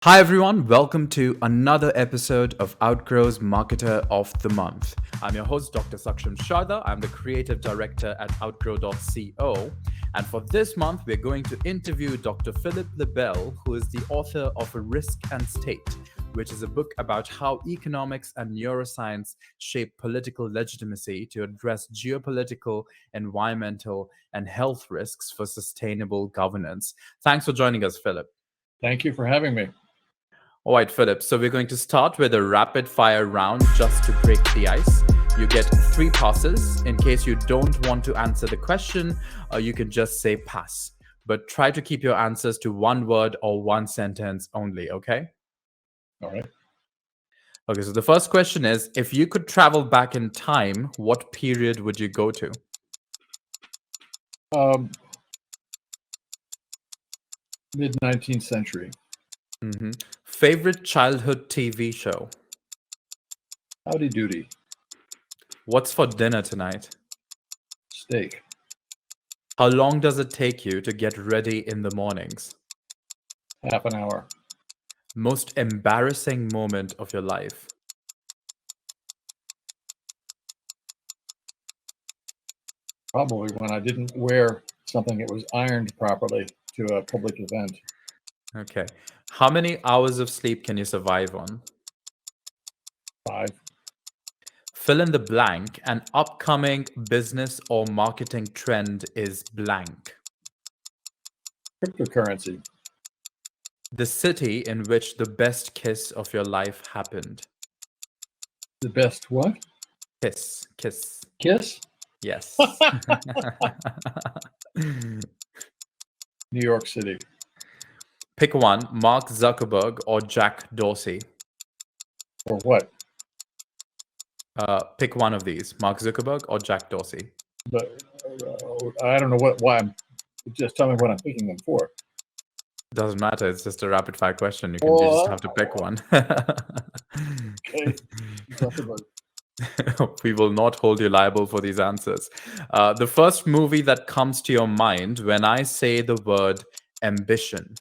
Hi everyone, welcome to another episode of Outgrow's Marketer of the Month. I'm your host, Dr. Saksham Sharda. I'm the creative director at outgrow.co. And for this month, we're going to interview Dr. Phillip LeBel, who is the author of A Risk and State, which is a book about how economics and neuroscience shape political legitimacy to address geopolitical, environmental, and health risks for sustainable governance. Thanks for joining us, Phillip. Thank you for having me. All right, Phillip. So we're going to start with a rapid fire round just to break the ice. You get 3 passes. In case you don't want to answer the question, you can just say pass. But try to keep your answers to 1 word or 1 sentence only, okay? All right. Okay, so the first question is, if you could travel back in time, what period would you go to? Mid-19th century. Favorite childhood TV show? Howdy Doody. What's for dinner tonight? Steak. How long does it take you to get ready in the mornings? Half an hour. Most embarrassing moment of your life? Probably when I didn't wear something that was ironed properly to a public event. Okay. How many hours of sleep can you survive on? 5. Fill in the blank. An upcoming business or marketing trend is blank. Cryptocurrency. The city in which the best kiss of your life happened. The best what? Kiss. Kiss? Yes. New York City. Pick one, Mark Zuckerberg or Jack Dorsey. Or what? Pick one of these, Mark Zuckerberg or Jack Dorsey. But I don't know why I'm. Just tell me what I'm picking them for. Doesn't matter. It's just a rapid fire question. You just have to pick one. Okay. Zuckerberg. We will not hold you liable for these answers. The first movie that comes to your mind when I say the word ambition.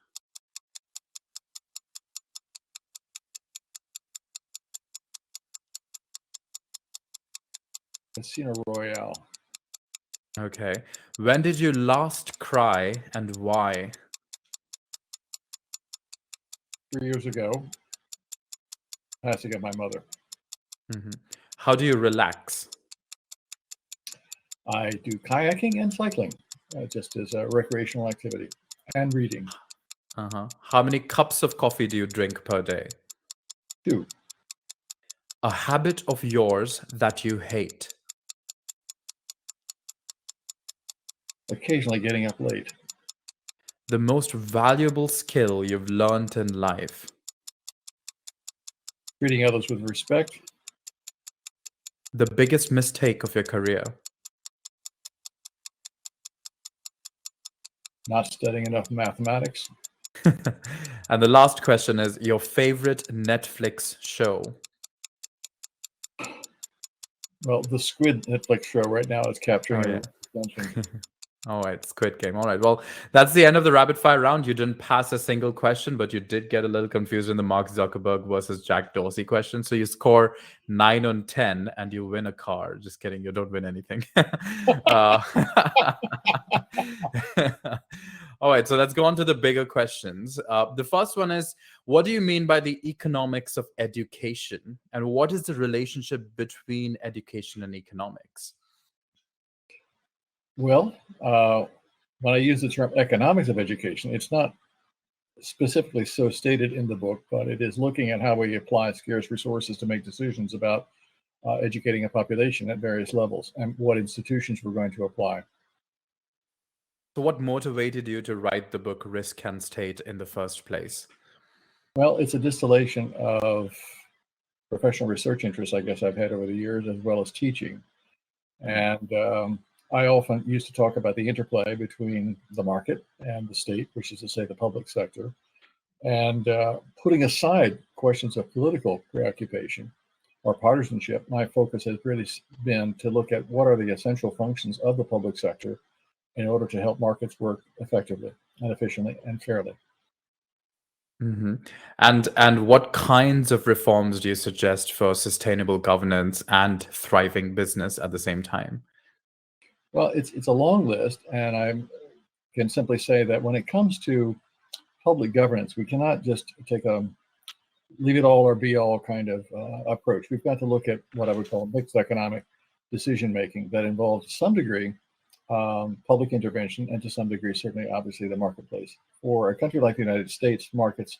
Casino Royale. Okay. When did you last cry and why? 3 years ago. Passing of my mother. How do you relax? I do kayaking and cycling, just as a recreational activity, and reading. How many cups of coffee do you drink per day? 2. A habit of yours that you hate. Occasionally getting up late. The most valuable skill you've learned in life. Treating others with respect. The biggest mistake of your career. Not studying enough mathematics. And the last question is your favorite Netflix show. Well, the Squid Netflix show right now is capturing attention. All right, Squid Game. All right, well, that's the end of the rapid fire round. You didn't pass a single question, but you did get a little confused in the Mark Zuckerberg versus Jack Dorsey question. So you score 9 on 10 and you win a car. Just kidding, you don't win anything. All right, so let's go on to the bigger questions. The first one is, what do you mean by the economics of education? And what is the relationship between education and economics? Well, when I use the term economics of education, it's not specifically so stated in the book, but it is looking at how we apply scarce resources to make decisions about educating a population at various levels and what institutions we're going to apply. So what motivated you to write the book Risk and State in the first place? Well, it's a distillation of professional research interests, I guess, I've had over the years, as well as teaching. And I often used to talk about the interplay between the market and the state, which is to say the public sector, and putting aside questions of political preoccupation or partisanship, my focus has really been to look at what are the essential functions of the public sector in order to help markets work effectively and efficiently and fairly. Hmm. And what kinds of reforms do you suggest for sustainable governance and thriving business at the same time? Well, it's a long list, and I can simply say that when it comes to public governance, we cannot just take a leave it all or be all kind of approach. We've got to look at what I would call mixed economic decision making that involves to some degree public intervention and to some degree, certainly, obviously, the marketplace. For a country like the United States, markets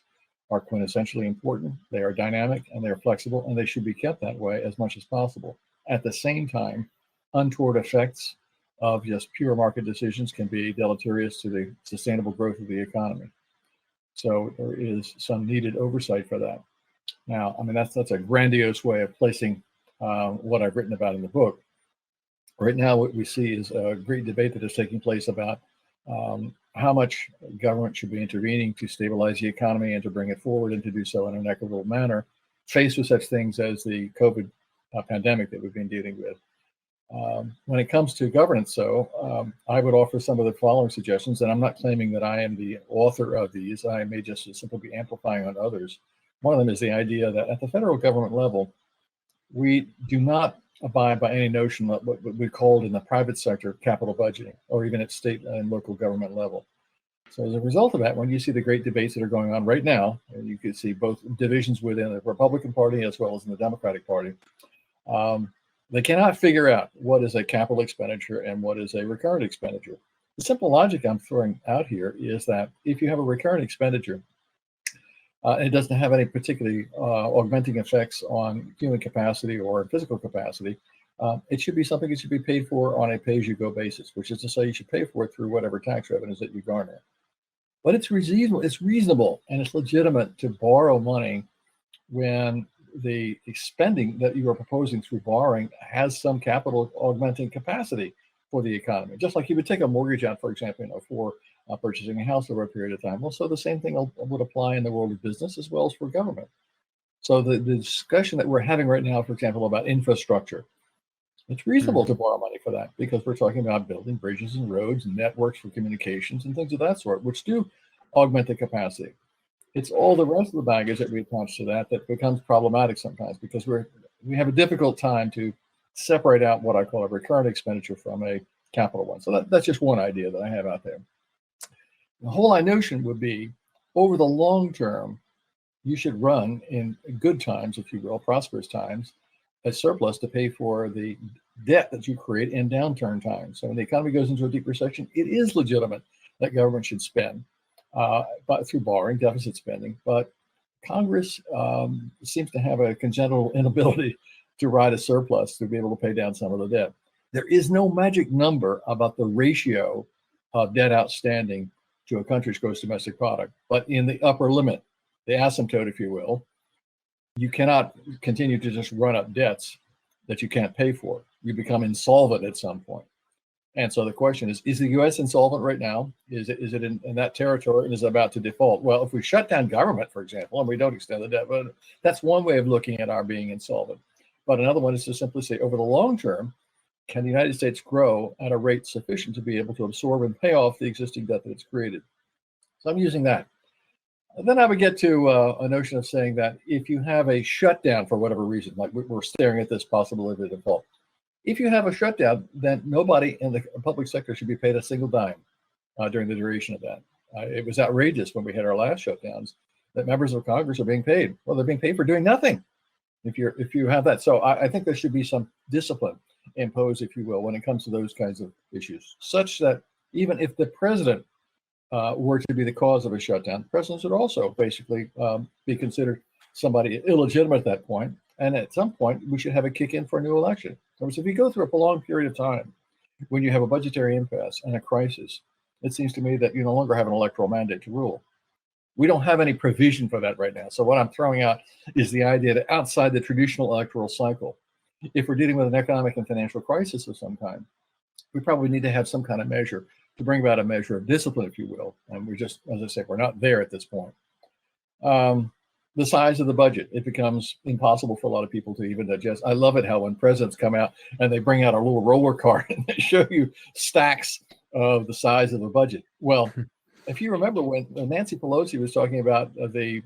are quintessentially important. They are dynamic and they're flexible, and they should be kept that way as much as possible. At the same time, untoward effects of just pure market decisions can be deleterious to the sustainable growth of the economy. So there is some needed oversight for that. Now, I mean, that's a grandiose way of placing what I've written about in the book. Right now, what we see is a great debate that is taking place about how much government should be intervening to stabilize the economy and to bring it forward and to do so in an equitable manner, faced with such things as the COVID pandemic that we've been dealing with. When it comes to governance, I would offer some of the following suggestions, and I'm not claiming that I am the author of these. I may just simply be amplifying on others. One of them is the idea that at the federal government level, we do not abide by any notion of what we called in the private sector capital budgeting, or even at state and local government level. So as a result of that, when you see the great debates that are going on right now, and you can see both divisions within the Republican Party as well as in the Democratic Party, they cannot figure out what is a capital expenditure and what is a recurrent expenditure. The simple logic I'm throwing out here is that if you have a recurrent expenditure, it doesn't have any particularly augmenting effects on human capacity or physical capacity. It should be something that should be paid for on a pay-as-you-go basis, which is to say you should pay for it through whatever tax revenues that you garner. But it's reasonable and it's legitimate to borrow money when the spending that you are proposing through borrowing has some capital augmenting capacity for the economy. Just like you would take a mortgage out, for example, for purchasing a house over a period of time. Well, so the same thing would apply in the world of business as well as for government. So the discussion that we're having right now, for example, about infrastructure, it's reasonable to borrow money for that because we're talking about building bridges and roads and networks for communications and things of that sort, which do augment the capacity. It's all the rest of the baggage that we attach to that becomes problematic sometimes because we have a difficult time to separate out what I call a recurrent expenditure from a capital one. So that's just one idea that I have out there. The whole notion would be over the long term, you should run in good times, if you will, prosperous times, a surplus to pay for the debt that you create in downturn times. So when the economy goes into a deep recession, it is legitimate that government should spend. But through borrowing, deficit spending. But Congress seems to have a congenital inability to ride a surplus to be able to pay down some of the debt. There is no magic number about the ratio of debt outstanding to a country's gross domestic product, but in the upper limit, the asymptote, if you will, you cannot continue to just run up debts that you can't pay for. You become insolvent at some point. And so the question is the U.S. insolvent right now? Is it in that territory and is it about to default? Well, if we shut down government, for example, and we don't extend the debt, but that's one way of looking at our being insolvent. But another one is to simply say, over the long term, can the United States grow at a rate sufficient to be able to absorb and pay off the existing debt that it's created? So I'm using that. And then I would get to a notion of saying that if you have a shutdown for whatever reason, like we're staring at this possibility of default, if you have a shutdown, then nobody in the public sector should be paid a single dime during the duration of that. It was outrageous when we had our last shutdowns that members of Congress are being paid. Well, they're being paid for doing nothing. If you have that, so I think there should be some discipline imposed, if you will, when it comes to those kinds of issues, such that even if the president were to be the cause of a shutdown, presidents would also basically be considered somebody illegitimate at that point. And at some point, we should have a kick in for a new election. So if you go through a prolonged period of time when you have a budgetary impasse and a crisis, it seems to me that you no longer have an electoral mandate to rule. We don't have any provision for that right now. So what I'm throwing out is the idea that outside the traditional electoral cycle, if we're dealing with an economic and financial crisis of some kind, we probably need to have some kind of measure to bring about a measure of discipline, if you will. And we're just, as I said, we're not there at this point. The size of the budget, it becomes impossible for a lot of people to even digest. I love it how when presidents come out and they bring out a little roller cart and they show you stacks of the size of the budget. Well, if you remember when Nancy Pelosi was talking about the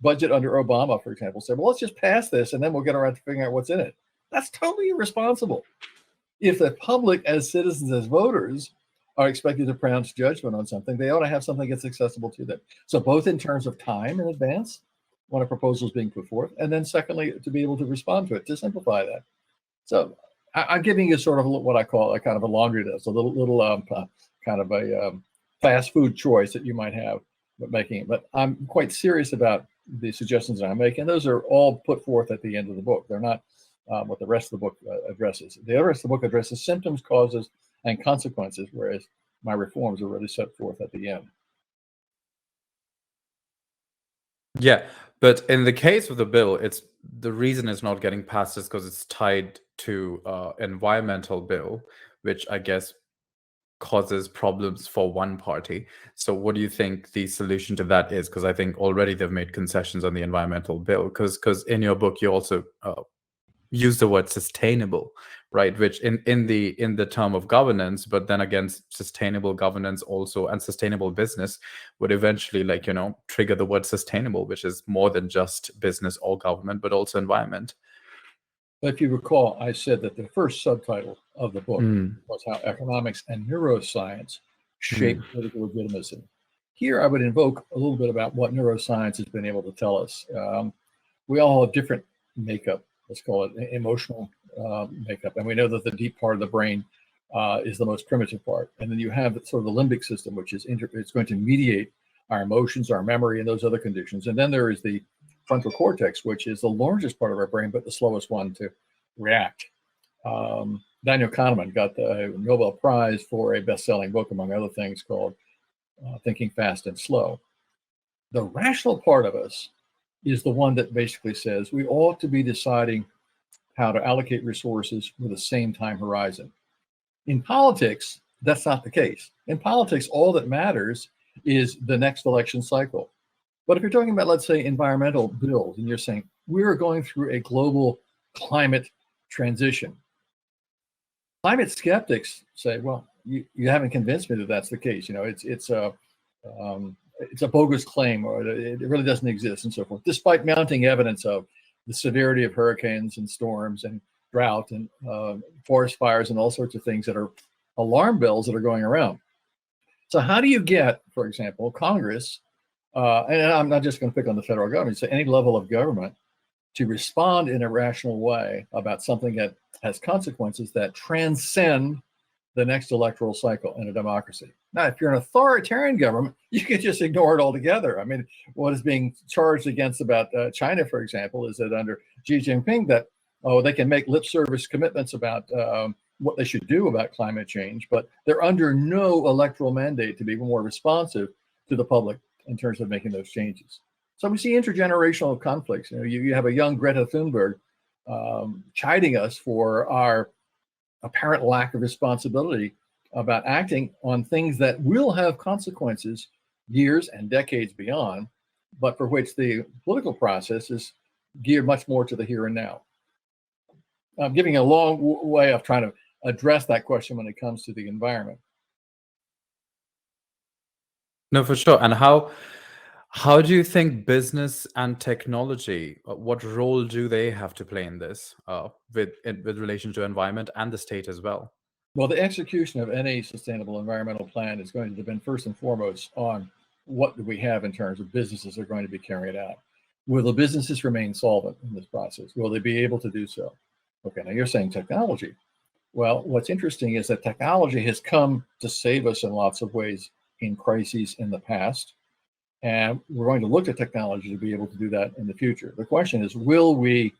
budget under Obama, for example, said, well, let's just pass this and then we'll get around to figuring out what's in it. That's totally irresponsible. If the public, as citizens, as voters, are expected to pronounce judgment on something, they ought to have something that's accessible to them. So both in terms of time in advance, when a proposal is being put forth, and then secondly, to be able to respond to it, to simplify that. So I'm giving you sort of what I call a kind of a laundry list, a little kind of a fast food choice that you might have but making it. But I'm quite serious about the suggestions that I'm making. Those are all put forth at the end of the book. They're not what the rest of the book addresses. The rest of the book addresses symptoms, causes, and consequences, whereas my reforms are really set forth at the end. Yeah, but in the case of the bill, it's the reason it's not getting passed is because it's tied to environmental bill, which I guess causes problems for one party. So what do you think the solution to that is? Because I think already they've made concessions on the environmental bill, because in your book you also use the word sustainable, right? Which in the term of governance, but then again, sustainable governance also and sustainable business would eventually, like, trigger the word sustainable, which is more than just business or government, but also environment. If you recall, I said that the first subtitle of the book was how economics and neuroscience shape political legitimacy. Here, I would invoke a little bit about what neuroscience has been able to tell us. We all have different makeup, let's call it emotional makeup. And we know that the deep part of the brain is the most primitive part. And then you have sort of the limbic system, which is it's going to mediate our emotions, our memory, and those other conditions. And then there is the frontal cortex, which is the largest part of our brain, but the slowest one to react. Daniel Kahneman got the Nobel Prize for a best-selling book, among other things, called Thinking Fast and Slow. The rational part of us is the one that basically says we ought to be deciding how to allocate resources with the same time horizon. In politics, that's not the case. In politics, all that matters is the next election cycle. But if you're talking about, let's say, environmental bills, and you're saying we're going through a global climate transition, climate skeptics say, well, you haven't convinced me that that's the case. It's a bogus claim, or it really doesn't exist, and so forth, despite mounting evidence of the severity of hurricanes and storms and drought and forest fires and all sorts of things that are alarm bells that are going around. So how do you get, for example, Congress, and I'm not just going to pick on the federal government, so any level of government, to respond in a rational way about something that has consequences that transcend the next electoral cycle in a democracy? Now, if you're an authoritarian government, you can just ignore it altogether. I mean, what is being charged against about China, for example, is that under Xi Jinping, that they can make lip service commitments about what they should do about climate change, but they're under no electoral mandate to be more responsive to the public in terms of making those changes. So we see intergenerational conflicts. You have a young Greta Thunberg chiding us for our apparent lack of responsibility about acting on things that will have consequences years and decades beyond, but for which the political process is geared much more to the here and now. I'm giving a long way of trying to address that question when it comes to the environment. No, for sure. And how do you think business and technology, what role do they have to play in this, with relation to environment and the state as well? Well, the execution of any sustainable environmental plan is going to depend first and foremost on what do we have in terms of businesses that are going to be carrying it out. Will the businesses remain solvent in this process? Will they be able to do so? Okay, now you're saying technology. Well, what's interesting is that technology has come to save us in lots of ways in crises in the past. And we're going to look at technology to be able to do that in the future. The question is, will we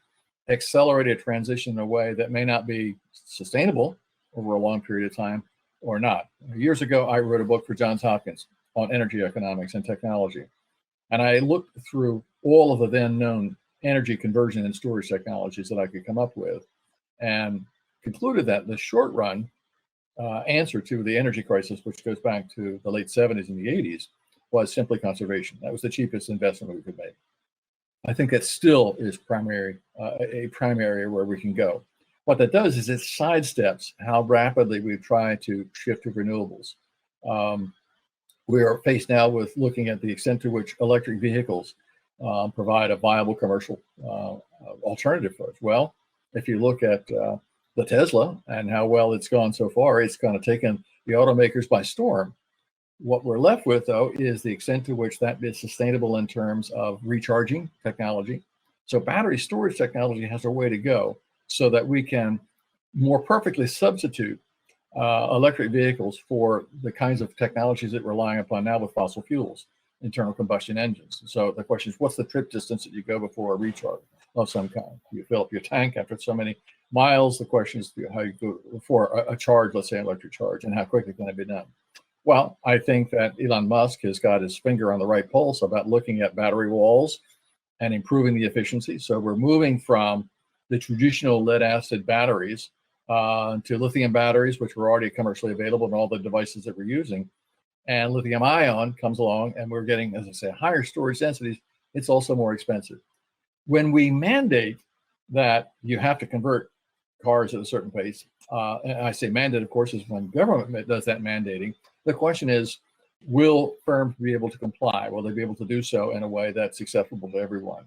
accelerate a transition in a way that may not be sustainable over a long period of time or not? Years ago, I wrote a book for Johns Hopkins on energy economics and technology. And I looked through all of the then known energy conversion and storage technologies that I could come up with, and concluded that the short run answer to the energy crisis, which goes back to the late 70s and the 80s, was simply conservation. That was the cheapest investment we could make. I think that still is a primary area where we can go. What that does is it sidesteps how rapidly we've tried to shift to renewables. We are faced now with looking at the extent to which electric vehicles provide a viable commercial alternative for us. Well, if you look at the Tesla and how well it's gone so far, it's kind of taken the automakers by storm. What we're left with, though, is the extent to which that is sustainable in terms of recharging technology. So battery storage technology has a way to go so that we can more perfectly substitute electric vehicles for the kinds of technologies that we're relying upon now with fossil fuels, internal combustion engines. So the question is, what's the trip distance that you go before a recharge of some kind? You fill up your tank after so many miles. The question is how you go before a charge, let's say an electric charge, and how quickly can it be done? Well, I think that Elon Musk has got his finger on the right pulse about looking at battery walls and improving the efficiency. So we're moving from the traditional lead acid batteries to lithium batteries, which were already commercially available in all the devices that we're using. And lithium ion comes along and we're getting, as I say, higher storage densities. It's also more expensive. When we mandate that you have to convert cars at a certain pace, and I say mandate, of course, is when government does that mandating. The question is, will firms be able to comply? Will they be able to do so in a way that's acceptable to everyone?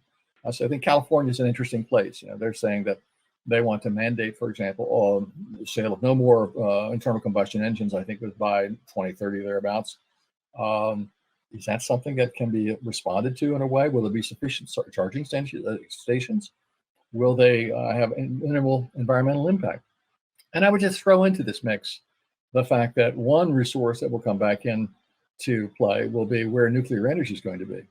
So I think California is an interesting place. They're saying that they want to mandate, for example, the sale of no more internal combustion engines. I think it was by 2030 thereabouts. Is that something that can be responded to in a way? Will there be sufficient charging stations? Will they have minimal environmental impact? And I would just throw into this mix the fact that one resource that will come back in to play will be where nuclear energy is going to be,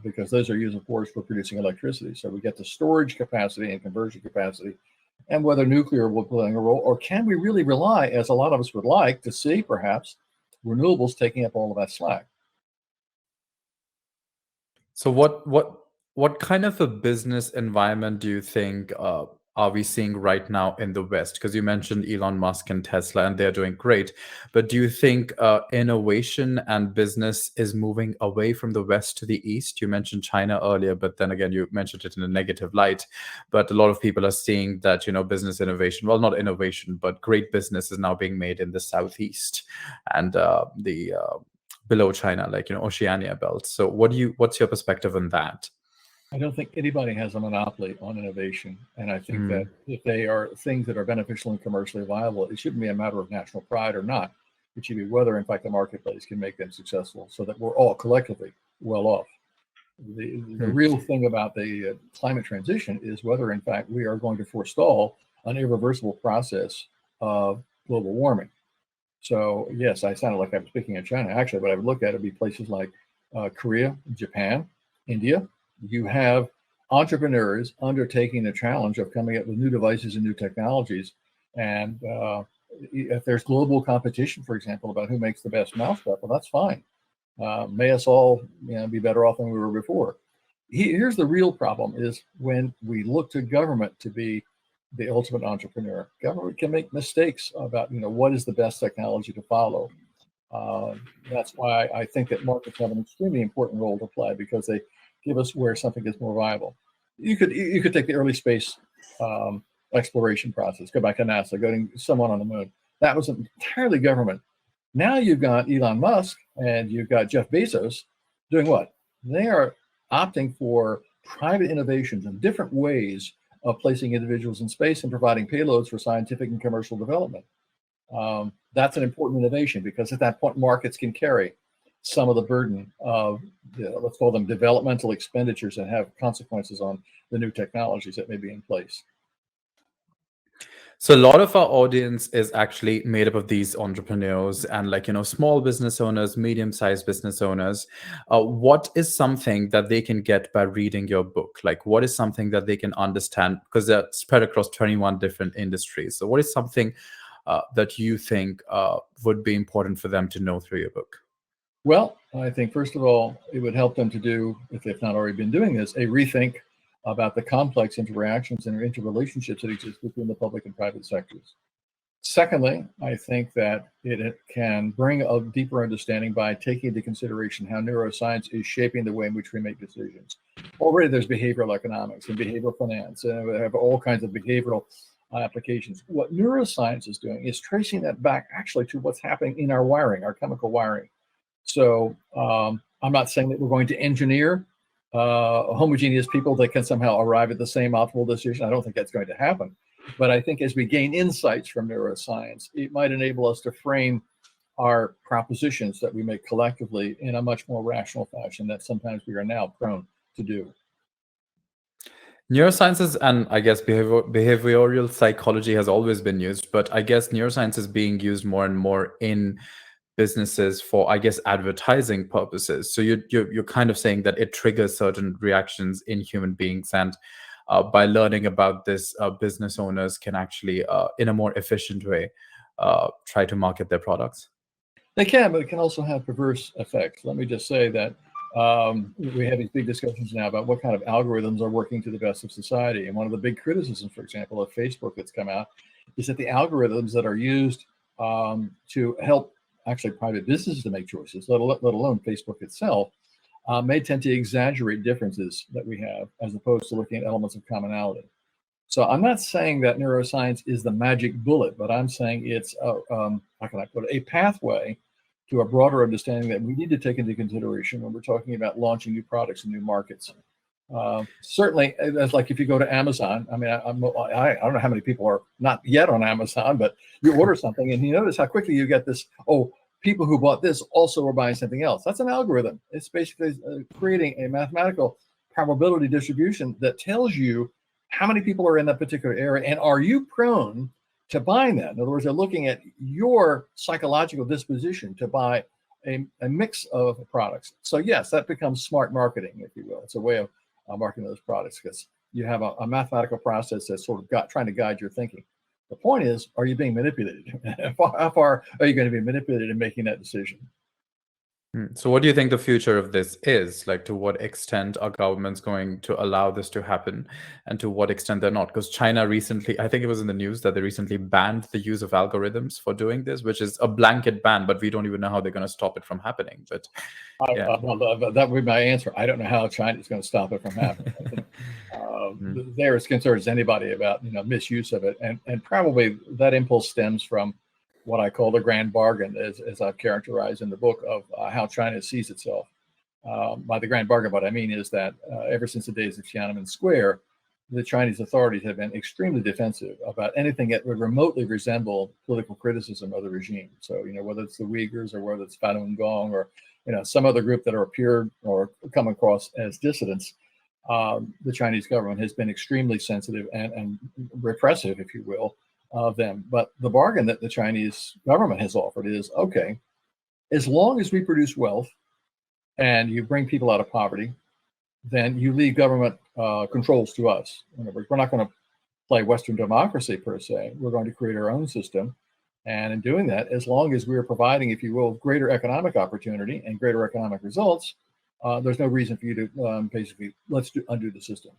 because those are used, of course, for producing electricity. So we get the storage capacity and conversion capacity, and whether nuclear will play a role, or can we really rely, as a lot of us would like to see, perhaps, renewables taking up all of that slack? So what kind of a business environment do you think are we seeing right now in the West? Because you mentioned Elon Musk and Tesla, and they're doing great. But do you think innovation and business is moving away from the West to the East? You mentioned China earlier, but then again, you mentioned it in a negative light. But a lot of people are seeing that, business innovation, well, not innovation, but great business is now being made in the Southeast and the below China, like, Oceania belt. So what's your perspective on that? I don't think anybody has a monopoly on innovation. And I think that if they are things that are beneficial and commercially viable, it shouldn't be a matter of national pride or not. It should be whether, in fact, the marketplace can make them successful so that we're all collectively well off. The real thing about the climate transition is whether, in fact, we are going to forestall an irreversible process of global warming. So, yes, I sounded like I was speaking of China. Actually, what I would look at would be places like Korea, Japan, India. You have entrepreneurs undertaking the challenge of coming up with new devices and new technologies. And if there's global competition, for example, about who makes the best mousetrap, well, that's fine. May us all be better off than we were before. Here's the real problem is when we look to government to be the ultimate entrepreneur. Government can make mistakes about what is the best technology to follow. That's why I think that markets have an extremely important role to play, because they give us where something is more viable. You could take the early space exploration process, go back to NASA, getting someone on the moon. That was entirely government. Now you've got Elon Musk and you've got Jeff Bezos doing what? They are opting for private innovations and different ways of placing individuals in space and providing payloads for scientific and commercial development. That's an important innovation, because at that point, markets can carry some of the burden of, let's call them developmental expenditures that have consequences on the new technologies that may be in place. So a lot of our audience is actually made up of these entrepreneurs and small business owners, medium-sized business owners. What is something that they can get by reading your book? Like, what is something that they can understand? Because they're spread across 21 different industries. So what is something that you think would be important for them to know through your book? Well, I think, first of all, it would help them to do, if they've not already been doing this, a rethink about the complex interactions and interrelationships that exist between the public and private sectors. Secondly, I think that it can bring a deeper understanding by taking into consideration how neuroscience is shaping the way in which we make decisions. Already there's behavioral economics and behavioral finance, and we have all kinds of behavioral applications. What neuroscience is doing is tracing that back actually to what's happening in our wiring, our chemical wiring. So I'm not saying that we're going to engineer homogeneous people that can somehow arrive at the same optimal decision. I don't think that's going to happen. But I think as we gain insights from neuroscience, it might enable us to frame our propositions that we make collectively in a much more rational fashion that sometimes we are now prone to do. Neurosciences and I guess behavioral psychology has always been used, but I guess neuroscience is being used more and more in businesses for, I guess, advertising purposes. So you're kind of saying that it triggers certain reactions in human beings, and by learning about this, business owners can actually, in a more efficient way, try to market their products. They can, but it can also have perverse effects. Let me just say that we have these big discussions now about what kind of algorithms are working to the best of society. And one of the big criticisms, for example, of Facebook that's come out is that the algorithms that are used to help actually private businesses to make choices, let alone Facebook itself, may tend to exaggerate differences that we have as opposed to looking at elements of commonality. So I'm not saying that neuroscience is the magic bullet, but I'm saying it's how can I put it, a pathway to a broader understanding that we need to take into consideration when we're talking about launching new products in new markets. Certainly, that's like if you go to Amazon. I mean, I don't know how many people are not yet on Amazon, but you order something and you notice how quickly you get this. Oh, people who bought this also are buying something else. That's an algorithm. It's basically creating a mathematical probability distribution that tells you how many people are in that particular area and are you prone to buying that. In other words, they're looking at your psychological disposition to buy a mix of products. So yes, that becomes smart marketing, if you will. It's a way of marketing those products because you have a mathematical process that's sort of trying to guide your thinking. The point is, are you being manipulated? How far are you going to be manipulated in making that decision? So what do you think the future of this is? Like, to what extent are governments going to allow this to happen, and to what extent they're not? Because China recently, I think it was in the news that they recently banned the use of algorithms for doing this, which is a blanket ban, but we don't even know how they're going to stop it from happening. But yeah. Well, that would be my answer. I don't know how China is going to stop it from happening. I think they're as concerned as anybody about misuse of it, and probably that impulse stems from what I call the grand bargain, as I've characterized in the book, of how China sees itself. By the grand bargain, what I mean is that ever since the days of Tiananmen Square, the Chinese authorities have been extremely defensive about anything that would remotely resemble political criticism of the regime. So, whether it's the Uyghurs or whether it's Falun Gong or, some other group that are appeared or come across as dissidents, the Chinese government has been extremely sensitive and repressive, if you will, of them. But the bargain that the Chinese government has offered is, okay, as long as we produce wealth and you bring people out of poverty, then you leave government controls to us. In other words, we're not going to play Western democracy per se. We're going to create our own system. And in doing that, as long as we're providing, if you will, greater economic opportunity and greater economic results, there's no reason for you to basically, let's undo the system.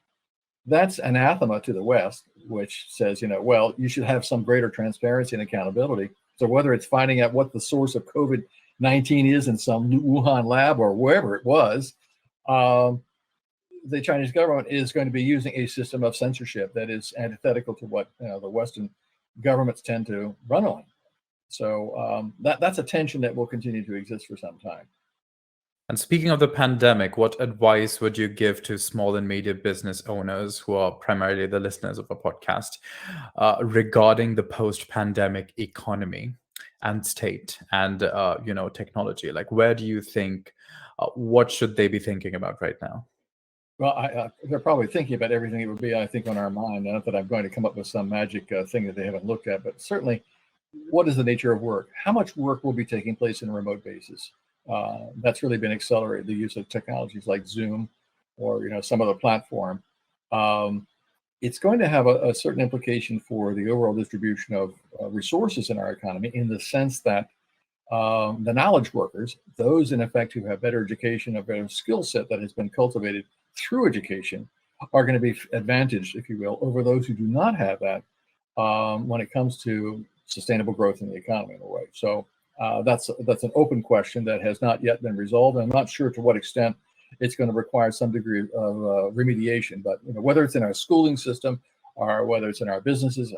That's anathema to the West, which says, well, you should have some greater transparency and accountability. So whether it's finding out what the source of COVID-19 is in some Wuhan lab or wherever it was, the Chinese government is going to be using a system of censorship that is antithetical to what the Western governments tend to run on. So that's a tension that will continue to exist for some time. And speaking of the pandemic, what advice would you give to small and medium business owners, who are primarily the listeners of a podcast, regarding the post-pandemic economy and state and technology? Like, where do you think, what should they be thinking about right now? Well, they're probably thinking about everything that would be, I think, on our mind. Not that I'm going to come up with some magic thing that they haven't looked at, but certainly, what is the nature of work? How much work will be taking place in a remote basis? That's really been accelerated, the use of technologies like Zoom or some other platform. It's going to have a certain implication for the overall distribution of resources in our economy, in the sense that the knowledge workers, those in effect who have better education, a better skill set that has been cultivated through education, are going to be advantaged, if you will, over those who do not have that when it comes to sustainable growth in the economy in a way. So that's an open question that has not yet been resolved. I'm not sure to what extent it's going to require some degree of remediation, but whether it's in our schooling system or whether it's in our businesses.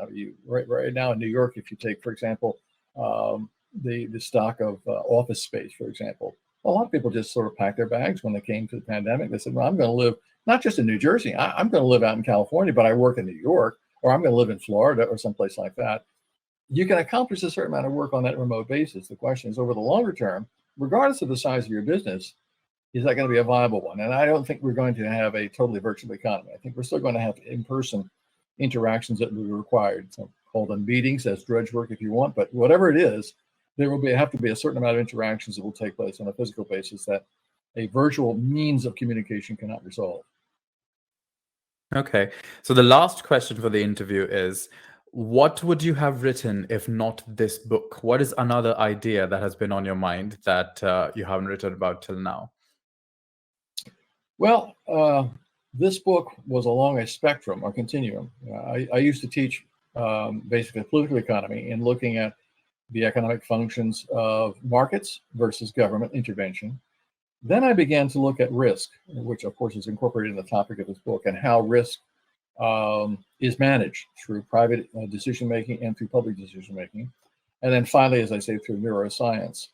Right now in New York, if you take, for example, the stock of office space, for example, Well, a lot of people just sort of packed their bags when they came to the pandemic. They said, well, I'm going to live not just in New Jersey, I'm going to live out in California, but I work in New York, or I'm going to live in Florida or someplace like that. You can accomplish a certain amount of work on that remote basis. The question is, over the longer term, regardless of the size of your business, is that going to be a viable one? And I don't think we're going to have a totally virtual economy. I think we're still going to have in-person interactions that will be required. So call them meetings, as drudge work if you want, but whatever it is, there will have to be a certain amount of interactions that will take place on a physical basis that a virtual means of communication cannot resolve. Okay. So the last question for the interview is, what would you have written if not this book? What is another idea that has been on your mind that you haven't written about till now? Well, this book was along a spectrum or continuum. I used to teach basically political economy and looking at the economic functions of markets versus government intervention. Then I began to look at risk, which of course is incorporated in the topic of this book, and how risk is managed through private decision-making and through public decision-making. And then finally, as I say, through neuroscience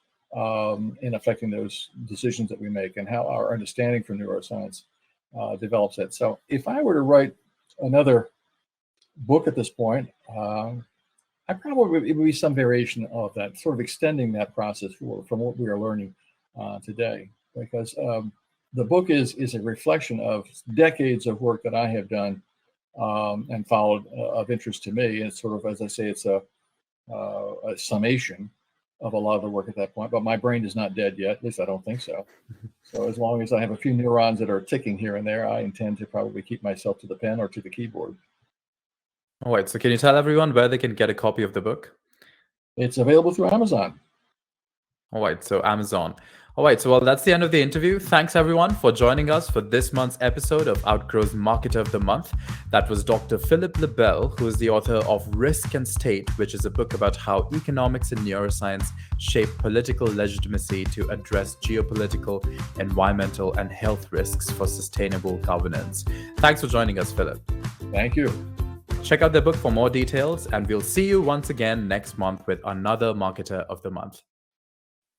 in affecting those decisions that we make and how our understanding for neuroscience develops it. So if I were to write another book at this point, I probably, it would be some variation of that, sort of extending that process from what we are learning today. Because the book is a reflection of decades of work that I have done and followed of interest to me. And it's sort of, as I say, it's a summation of a lot of the work at that point. But my brain is not dead yet. At least I don't think so. So as long as I have a few neurons that are ticking here and there, I intend to probably keep myself to the pen or to the keyboard. All right. So can you tell everyone where they can get a copy of the book? It's available through Amazon. All right. So Amazon. All right. So, well, that's the end of the interview. Thanks, everyone, for joining us for this month's episode of Outgrow's Marketer of the Month. That was Dr. Phillip LeBel, who is the author of Risk and State, which is a book about how economics and neuroscience shape political legitimacy to address geopolitical, environmental, and health risks for sustainable governance. Thanks for joining us, Phillip. Thank you. Check out the book for more details, and we'll see you once again next month with another Marketer of the Month.